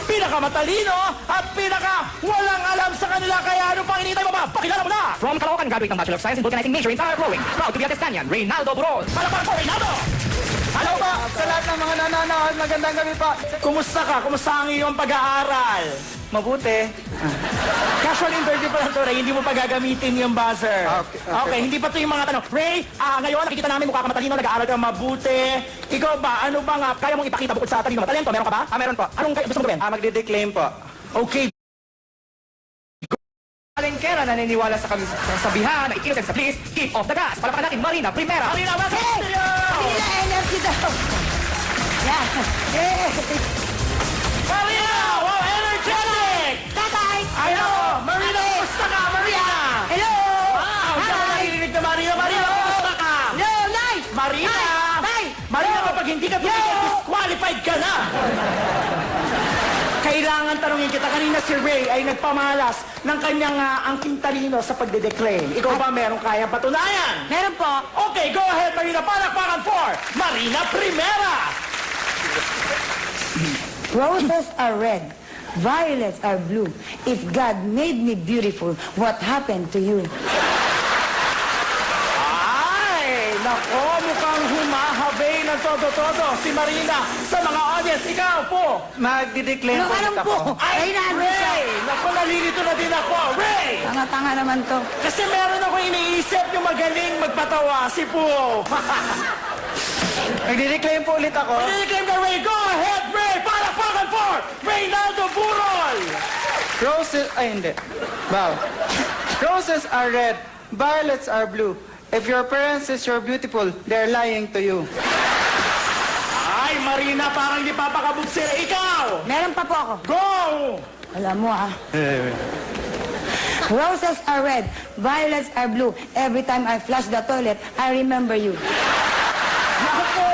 pinakamatalino at walang alam sa kanila. Kaya ano pang hinihintay mo ba? Pakilala mo na! From Caloocan, graduate ng Bachelor of Science in Vulcanizing Major in Tire Rowing. Proud to be a Testanian, Reynaldo Burol. Palakpak po, Reynaldo! Hello po sa lahat ng mga nanonood. Magandang gabi po. Kumusta ka? Kumusta ang iyong pag-aaral? Mabuti. Casual interview pa lang to, Ray. Hindi mo pa gagamitin yung buzzer. Okay. Hindi pa to yung mga tanong. Ray, ngayon nakikita namin mukha ka matalino, nag-aaral ka mabuti. Ikaw ba, ano bang kaya mong ipakita bukod sa talino? Talento, meron ka ba? Meron po. Anong gusto mo gawin? Magdideclaim po. Okay. Palengkera naniniwala sa kasabihan na ikilos sa please, keep off the gas. Palapakan natin, Marina Primera. Marina, welcome to you! Marina, energy daw. Yan. Yes. Marina! Wow, energetic! Tatay. Ayaw! Marina, kumusta ka, Marina? Hello. Wow, hindi ako naririnig na Marina. Marina, kumusta ka? Hello, Nay. Marina! Tay. Marina, kapag hindi ka tumigil, disqualified ka na! Kailangan tanungin kita, kanina si Ray ay nagpamalas ng kanyang angking talino sa pagdedeclaim. Ikaw ba meron kayang patunayan? Meron po. Okay, go ahead, Marina. Palakpakan for Marina Primera! Roses are red. Violets are blue. If God made me beautiful, what happened to you? Ay, nako, mukhang humahabay ng todo-todo si Marina sa mga audience. Ikaw po! Magdideclaim po ulit ako. Ay, nandun siya. Ray! Naku, nalilito na din ako. Ray! Tanga-tanga naman to. Kasi meron ako iniisip yung magaling magpatawa, si Poo. Magdideclaim po ulit ako. Pag-i-claim ka, Ray. Go ahead, Ray! Palakpakan for Reynaldo Burol! Roses, ay hindi. Wow. Roses are red. Violets are blue. If your parents says you're beautiful, they're lying to you. Ay, Marina, parang hindi papakabog sila. Ikaw! Meron pa po ako. Go! Alam mo Roses are red. Violets are blue. Every time I flush the toilet, I remember you. Naku po!